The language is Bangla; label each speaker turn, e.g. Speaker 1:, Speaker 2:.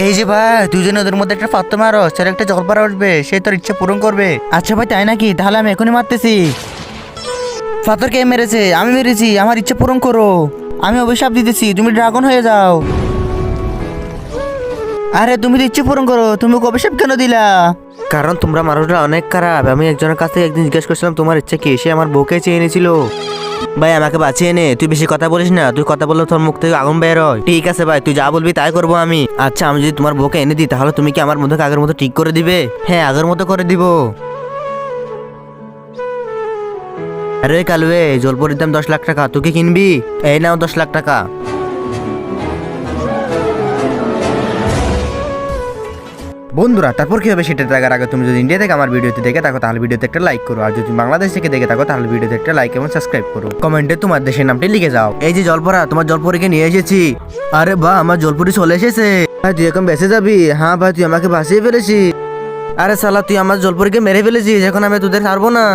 Speaker 1: এই যে ভাই, তুই যে নদীর মধ্যে একটা পাত্র মারো, সেটা একটা জলপার আসবে, সে তোর ইচ্ছা পূরণ করবে। আচ্ছা ভাই, তাই নাকি? তাহলে আমি এখনই মারতেছি। পাথর কে মেরেছে? আমি মেরেছি। আমার ইচ্ছা পূরণ করো। আমি অভিশাপ দিতেছি, তুমি ড্রাগন হয়ে যাও। আরে তুমি তো ইচ্ছে পূরণ করো, তুমি ওকে অভিশাপ কেন দিলা? কারণ তোমরা মানুষরা অনেক খারাপ। আমি একজনের কাছ থেকে একদিন জিজ্ঞেস করছিলাম তোমার ইচ্ছা কি, সে আমার বউকে চেয়ে এনেছিল। ভাই আমাকে বাঁচিয়ে নে, তুই বেশি কথা বলিস না, তুই কথা বললে তোর মুখ থেকে আগুন বের হয়। ঠিক আছে ভাই, তুই যা বলবি তাই করবো আমি। আচ্ছা, আমি যদি তোমার বউকে এনে দিই, তাহলে তুমি কি আমার মধ্যে আগের মতো ঠিক করে দিবে? হ্যাঁ, আগের মতো করে দিব। আরে কালুয়ে, জলপরির দাম 10 লাখ টাকা, তুই কি কিনবি? এই নাও 10 লাখ টাকা। বন্ধুরা, তারপর কি হবে সেটা দেখার আগে তুমি যদি ইন্ডিয়া থেকে আমার ভিডিওতে দেখে থাকো তাহলে ভিডিওতে একটা লাইক করো, আর যদি বাংলাদেশ থেকে দেখে থাকো তাহলে ভিডিওতে একটা লাইক এবং সাবস্ক্রাইব করো। কমেন্টে তোমার দেশের নামটি লিখে যাও। এই যে জলপরা, তোমার জলপরীকে নিয়ে এসেছি। আরে বাহ, আমার জলপরি চলে এসেছে। ভাই তুই এখন বেঁচে যাবি? হ্যাঁ ভাই, তুই আমাকে বাঁচিয়ে ফেলেছিস। আরে শালা, তুই আমার জলপরীকে মেরে ফেলেছিস, এখন আমি তোদের ছাড়বো না।